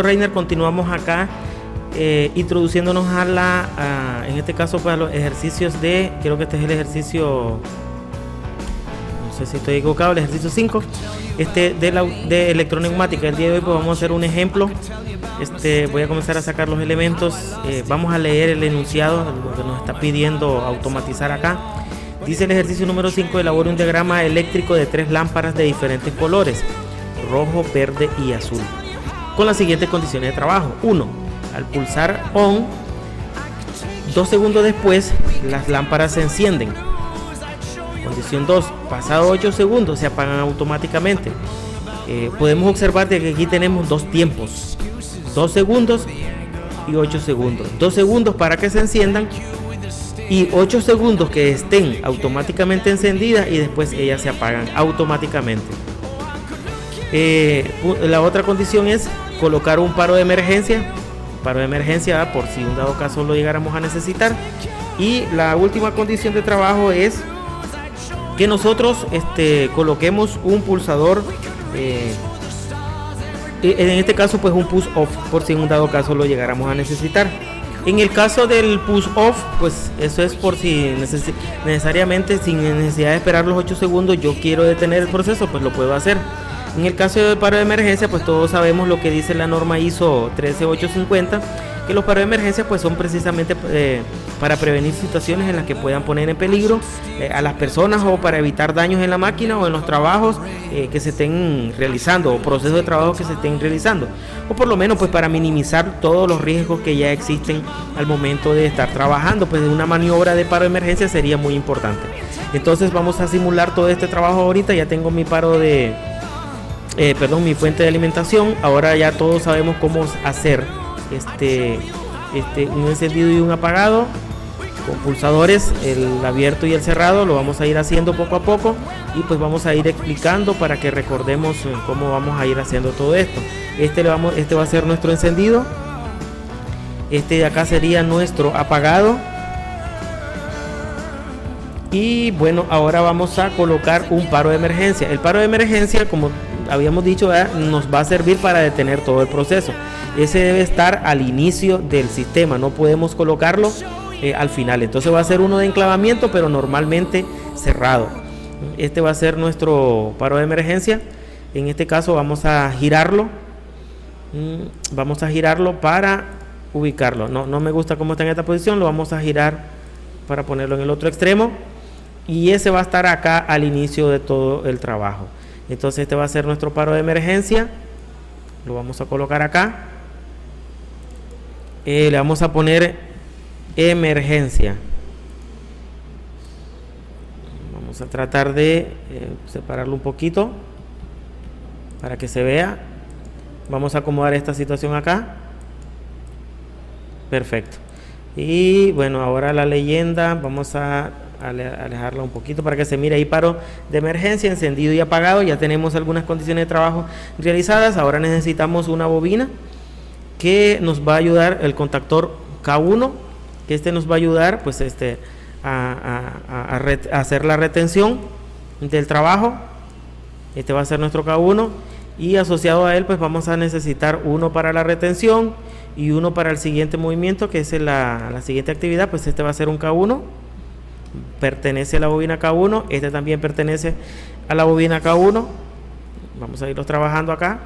Reiner, continuamos acá introduciéndonos en este caso para los ejercicios creo que este es el ejercicio, no sé si estoy equivocado, el ejercicio 5 de electroneumática. El día de hoy pues vamos a hacer un ejemplo. Voy a comenzar a sacar los elementos, vamos a leer el enunciado, lo que nos está pidiendo automatizar acá. Dice el ejercicio número 5: elabore un diagrama eléctrico de 3 lámparas de diferentes colores, rojo, verde y azul, con las siguientes condiciones de trabajo. 1. Al pulsar ON, 2 segundos después las lámparas se encienden. Condición 2. Pasado 8 segundos se apagan automáticamente. Podemos observar que aquí tenemos dos tiempos, 2 segundos y 8 segundos. 2 segundos para que se enciendan y 8 segundos que estén automáticamente encendidas y después ellas se apagan automáticamente. La otra condición es colocar un paro de emergencia, por si un dado caso lo llegáramos a necesitar. Y la última condición de trabajo es que nosotros coloquemos un pulsador, en este caso pues un push off, por si en un dado caso lo llegáramos a necesitar. En el caso del push off, pues eso es por si necesariamente, sin necesidad de esperar los 8 segundos, yo quiero detener el proceso, pues lo puedo hacer. En el caso de paro de emergencia, pues todos sabemos lo que dice la norma ISO 13850, que los paros de emergencia pues son precisamente para prevenir situaciones en las que puedan poner en peligro a las personas, o para evitar daños en la máquina o en los trabajos que se estén realizando, o procesos de trabajo que se estén realizando, o por lo menos pues para minimizar todos los riesgos que ya existen al momento de estar trabajando. Pues una maniobra de paro de emergencia sería muy importante. Entonces vamos a simular todo este trabajo ahorita. Ya tengo mi paro mi fuente de alimentación. Ahora ya todos sabemos cómo hacer un encendido y un apagado con pulsadores, el abierto y el cerrado. Lo vamos a ir haciendo poco a poco y pues vamos a ir explicando para que recordemos cómo vamos a ir haciendo todo esto. Este va a ser nuestro encendido, de acá sería nuestro apagado. Y bueno, ahora vamos a colocar un paro de emergencia. El paro de emergencia, como habíamos dicho, nos va a servir para detener todo el proceso. Ese debe estar al inicio del sistema, no podemos colocarlo al final. Entonces va a ser uno de enclavamiento, pero normalmente cerrado. Este va a ser nuestro paro de emergencia. En este caso vamos a girarlo. Para ubicarlo. No me gusta cómo está en esta posición. Lo vamos a girar para ponerlo en el otro extremo. Y ese va a estar acá al inicio de todo el trabajo. Entonces este va a ser nuestro paro de emergencia. Lo vamos a colocar acá. Le vamos a poner emergencia. Vamos a tratar de separarlo un poquito para que se vea. Vamos a acomodar esta situación acá. Perfecto. Y bueno, ahora la leyenda vamos a alejarla un poquito para que se mire ahí: paro de emergencia, encendido y apagado. Ya tenemos algunas condiciones de trabajo realizadas. Ahora necesitamos una bobina que nos va a ayudar, el contactor K1, que nos va a ayudar pues a hacer la retención del trabajo. Este va a ser nuestro K1, y asociado a él pues vamos a necesitar uno para la retención y uno para el siguiente movimiento, que es la siguiente actividad. Pues este va a ser un K1, pertenece a la bobina K1, este también pertenece a la bobina K1. Vamos a irlos trabajando acá.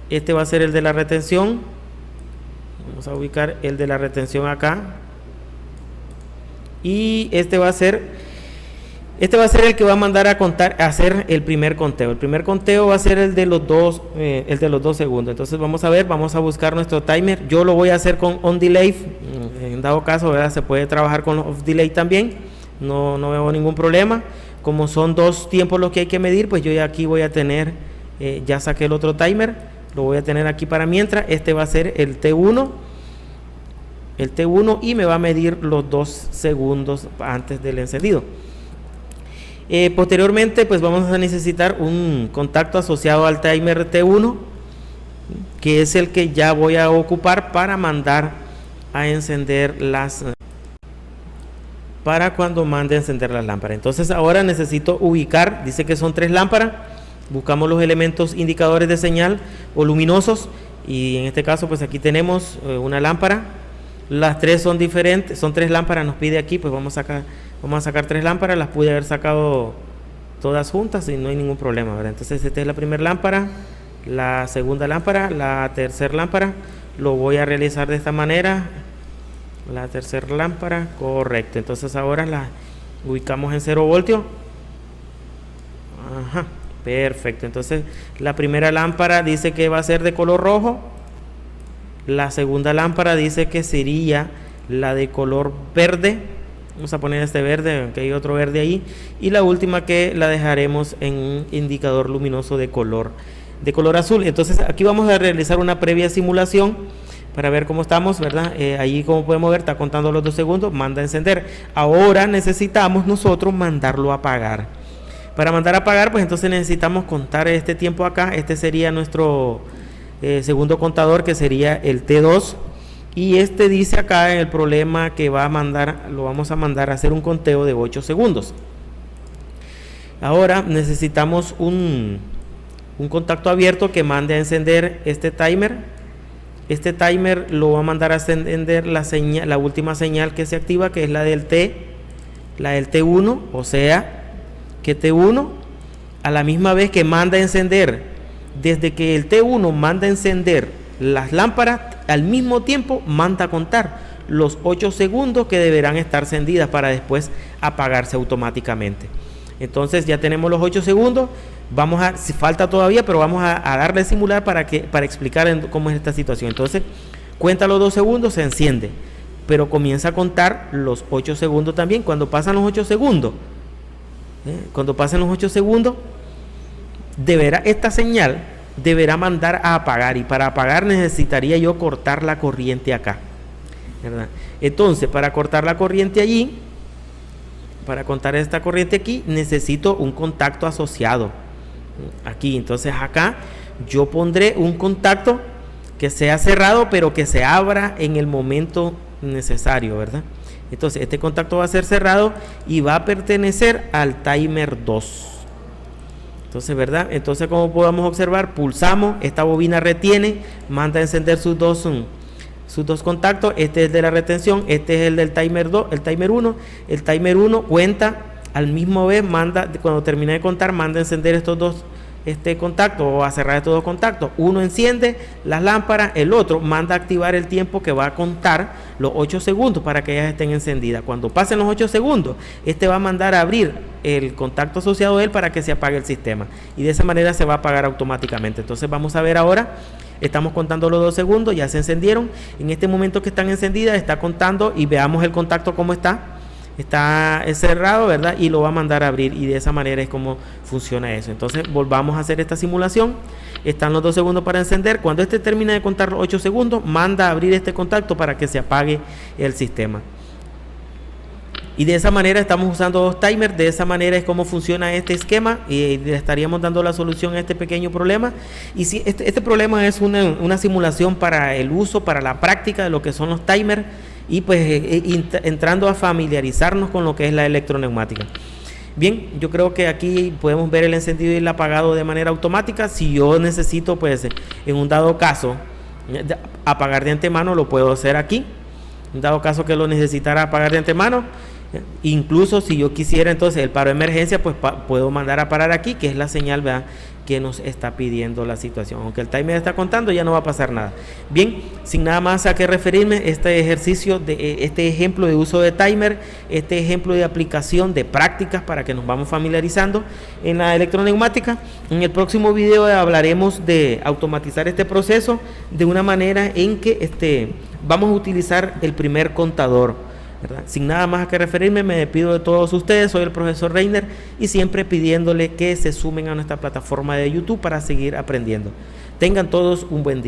Este va a ser el de la retención. Vamos a ubicar el de la retención acá. Y este va a ser el que va a mandar a hacer el primer conteo. El primer conteo va a ser el de los 2 segundos. Entonces vamos a buscar nuestro timer. Yo lo voy a hacer con on delay. En dado caso, ¿verdad?, se puede trabajar con off delay también. No veo ningún problema. Como son 2 tiempos los que hay que medir, pues yo ya aquí voy a tener, ya saqué el otro timer. Lo voy a tener aquí para mientras. Este va a ser el T1. Y me va a medir los 2 segundos antes del encendido. Posteriormente pues vamos a necesitar un contacto asociado al timer T1, que es el que ya voy a ocupar para mandar a encender para cuando mande a encender las lámparas. Entonces ahora necesito ubicar, dice que son 3 lámparas, buscamos los elementos indicadores de señal o luminosos, y en este caso pues aquí tenemos una lámpara. Las tres son diferentes, son 3 lámparas, nos pide aquí, pues vamos a sacar 3 lámparas. Las pude haber sacado todas juntas y no hay ningún problema, ¿verdad? Entonces esta es la primera lámpara, la segunda lámpara, la tercera lámpara. Lo voy a realizar de esta manera. La tercera lámpara, correcto. Entonces ahora la ubicamos en 0 voltios. Ajá, perfecto. Entonces la primera lámpara dice que va a ser de color rojo. La segunda lámpara dice que sería la de color verde. Vamos a poner este verde, aunque hay otro verde ahí. Y la última que la dejaremos en un indicador luminoso de color azul. Entonces aquí vamos a realizar una previa simulación para ver cómo estamos, ¿verdad? Ahí, como podemos ver, está contando los 2 segundos, manda a encender. Ahora necesitamos nosotros mandarlo a apagar. Para mandar a apagar, pues entonces necesitamos contar este tiempo acá. Este sería nuestro segundo contador, que sería el T2. Y este dice acá en el problema que va a mandar, lo vamos a mandar a hacer un conteo de 8 segundos. Ahora necesitamos un contacto abierto que mande a encender este timer. Este timer lo va a mandar a encender la última señal que se activa, que es la del T1, o sea que T1 a la misma vez que manda a encender, desde que el T1 manda a encender las lámparas, al mismo tiempo manda a contar los 8 segundos que deberán estar encendidas para después apagarse automáticamente. Entonces ya tenemos los 8 segundos. Si falta todavía, pero vamos a darle a simular para explicar cómo es esta situación. Entonces cuenta los 2 segundos, se enciende, pero comienza a contar los 8 segundos también. Cuando pasan los 8 segundos, esta señal deberá mandar a apagar, y para apagar necesitaría yo cortar la corriente acá, ¿verdad? Entonces, para cortar la corriente allí, para contar esta corriente aquí, necesito un contacto asociado aquí. Entonces acá yo pondré un contacto que sea cerrado, pero que se abra en el momento necesario, ¿verdad? Entonces este contacto va a ser cerrado y va a pertenecer al timer 2. Entonces, ¿verdad? Entonces, como podemos observar, pulsamos, esta bobina retiene, manda a encender sus dos contactos. Este es de la retención, este es el del timer 2, el timer 1. El timer 1 cuenta al mismo vez, cuando termine de contar, manda a encender estos dos contactos, o a cerrar estos 2 contactos. Uno enciende las lámparas, el otro manda a activar el tiempo, que va a contar los 8 segundos para que ellas estén encendidas. Cuando pasen los 8 segundos, este va a mandar a abrir el contacto asociado a él para que se apague el sistema, y de esa manera se va a apagar automáticamente. Entonces vamos a ver ahora, estamos contando los 2 segundos, ya se encendieron. En este momento que están encendidas, está contando, y veamos el contacto cómo está cerrado, ¿verdad? Y lo va a mandar a abrir, y de esa manera es como funciona eso. Entonces volvamos a hacer esta simulación. Están los 2 segundos para encender. Cuando este termina de contar los 8 segundos, manda a abrir este contacto para que se apague el sistema. Y de esa manera estamos usando 2 timers. De esa manera es como funciona este esquema, y le estaríamos dando la solución a este pequeño problema. Y si este problema es una simulación para el uso, para la práctica de lo que son los timers, y pues entrando a familiarizarnos con lo que es la electroneumática. Bien, yo creo que aquí podemos ver el encendido y el apagado de manera automática. Si yo necesito, pues en un dado caso, apagar de antemano, lo puedo hacer aquí. En dado caso que lo necesitara apagar de antemano, incluso si yo quisiera entonces el paro de emergencia, pues puedo mandar a parar aquí, que es la señal, ¿verdad?, que nos está pidiendo la situación. Aunque el timer está contando, ya no va a pasar nada. Bien, sin nada más a qué referirme, este ejemplo de uso de timer, este ejemplo de aplicación de prácticas para que nos vamos familiarizando en la electroneumática. En el próximo video hablaremos de automatizar este proceso de una manera en que vamos a utilizar el primer contador, ¿verdad? Sin nada más a que referirme, me despido de todos ustedes. Soy el profesor Reiner, y siempre pidiéndole que se sumen a nuestra plataforma de YouTube para seguir aprendiendo. Tengan todos un buen día.